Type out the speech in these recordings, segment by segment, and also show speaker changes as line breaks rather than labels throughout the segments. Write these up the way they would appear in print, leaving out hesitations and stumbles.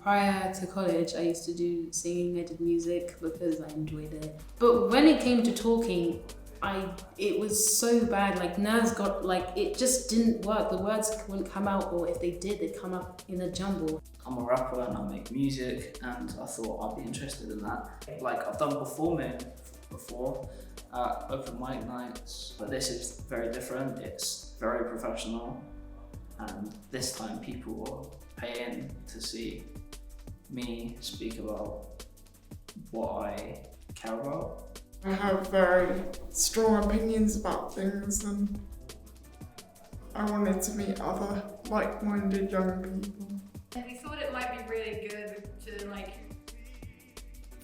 Prior to college, I used to do singing. I did music because I enjoyed it. But when it came to talking, it was so bad. Like nerves got it just didn't work. The words wouldn't come out, or if they did, they'd come up in a jumble.
I'm a rapper and I make music, and I thought I'd be interested in that. Like I've done performing before, open mic nights, but this is very different. It's very professional, and this time people are paying to see me speak about what I care about.
I have very strong opinions about things, and I wanted to meet other like-minded young people.
And we thought it might be really good to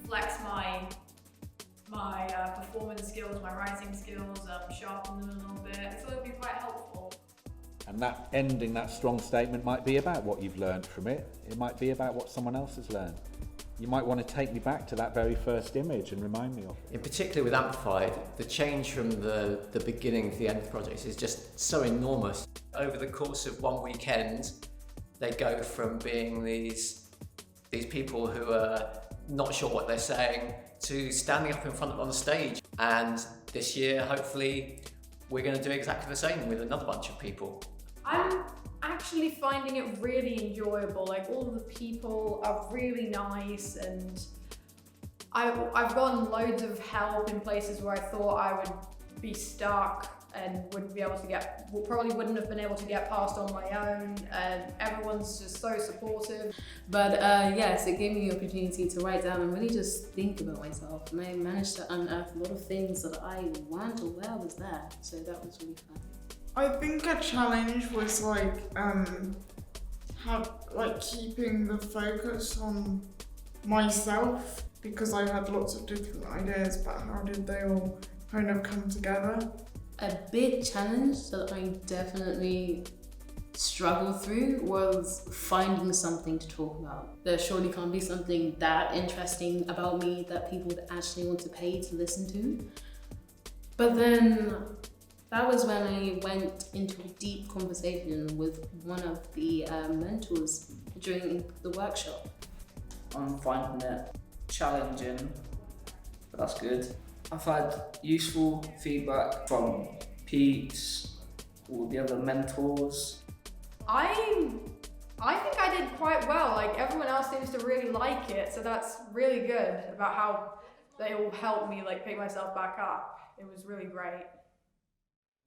flex my performance skills, my writing skills, sharpen them a little bit. I thought it would be quite helpful.
And that ending that strong statement might be about what you've learned from it. It might be about what someone else has learned. You might want to take me back to that very first image and remind me of it.
In particular with Amplified, the change from the beginning to the end of the project is just so enormous. Over the course of one weekend, they go from being these people who are not sure what they're saying to standing up in front of on the stage. And this year, hopefully, we're going to do exactly the same with another bunch of people.
I'm actually finding it really enjoyable. Like all of the people are really nice, and I've gotten loads of help in places where I thought I would be stuck and wouldn't be able to probably wouldn't have been able to get past on my own, and everyone's just so supportive.
But yes, it gave me the opportunity to write down and really just think about myself, and I managed to unearth a lot of things that I weren't aware was there, so that was really fun.
I think a challenge was keeping the focus on myself, because I had lots of different ideas, but how did they all kind of come together?
A big challenge that I definitely struggled through was finding something to talk about. There surely can't be something that interesting about me that people would actually want to pay to listen to. But then that was when I went into a deep conversation with one of the mentors during the workshop.
I'm finding it challenging, but that's good. I've had useful feedback from Pete, all the other mentors.
I think I did quite well. Like everyone else seems to really like it, so that's really good about how they all helped me pick myself back up. It was really great.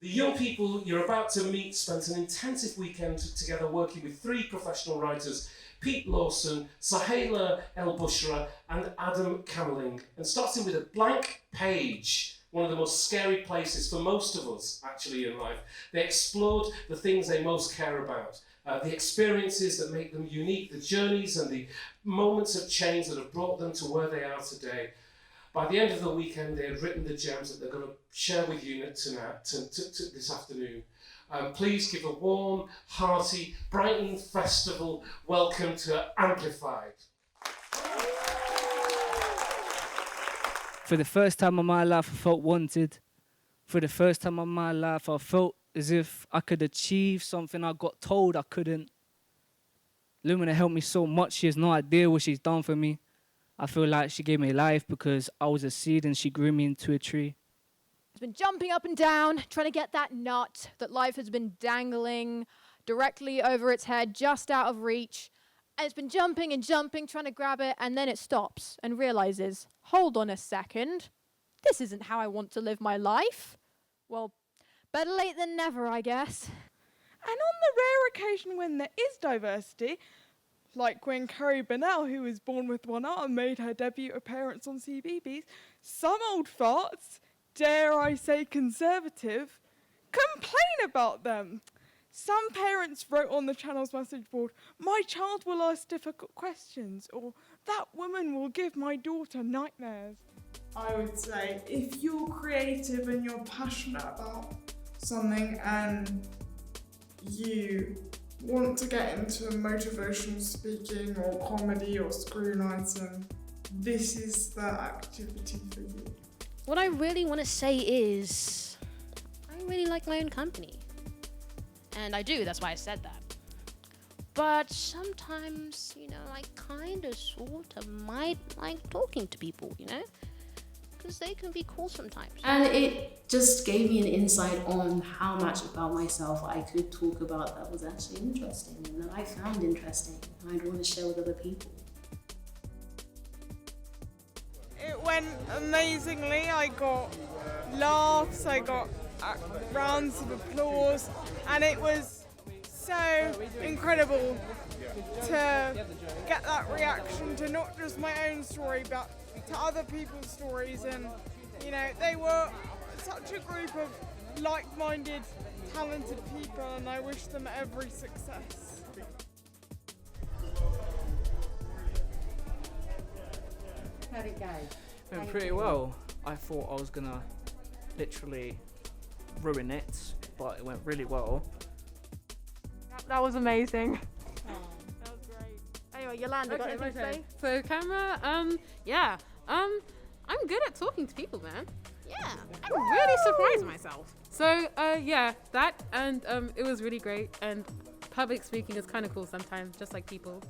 The young people you're about to meet spent an intensive weekend together working with 3 professional writers, Pete Lawson, Sahela El-Bushra and Adam Kammerling. And starting with a blank page, one of the most scary places for most of us actually in life, they explored the things they most care about, the experiences that make them unique, the journeys and the moments of change that have brought them to where they are today. By the end of the weekend, they had written the gems that they're going to share with you tonight, this afternoon. Please give a warm, hearty Brighton Festival welcome to Amplified.
For the first time in my life, I felt wanted. For the first time in my life, I felt as if I could achieve something I got told I couldn't. Lumina helped me so much, she has no idea what she's done for me. I feel like she gave me life because I was a seed and she grew me into a tree.
It's been jumping up and down, trying to get that nut that life has been dangling directly over its head, just out of reach. And it's been jumping and jumping, trying to grab it, and then it stops and realizes, hold on a second, this isn't how I want to live my life. Well, better late than never, I guess.
And on the rare occasion when there is diversity, like when Carrie Burnell, who was born with one arm, made her debut appearance on CBeebies, some old farts, dare I say conservative, complain about them. Some parents wrote on the channel's message board, "My child will ask difficult questions," or "That woman will give my daughter nightmares."
I would say if you're creative and you're passionate about something and you want to get into motivational speaking or comedy or screenwriting, this is the activity for you.
What I really want to say is, I really like my own company. And I do, that's why I said that. But sometimes, you know, I kind of sort of might like talking to people, you know? Because they can be cool sometimes.
And it just gave me an insight on how much about myself I could talk about that was actually interesting and that I found interesting and I'd want to share with other people.
It went amazingly. I got laughs, I got rounds of applause, and it was so incredible to get that reaction to not just my own story but to other people's stories. And you know, they were such a group of like-minded, talented people, and I wish them every success.
How'd it go?
Went pretty well. I thought I was gonna literally ruin it, but it went really well.
That was amazing.
That was great.
Anyway, Yolanda, got anything to say?
So camera, I'm good at talking to people, man. Yeah, I'm really surprised myself. So, that, and it was really great, and public speaking is kind of cool sometimes, just like people.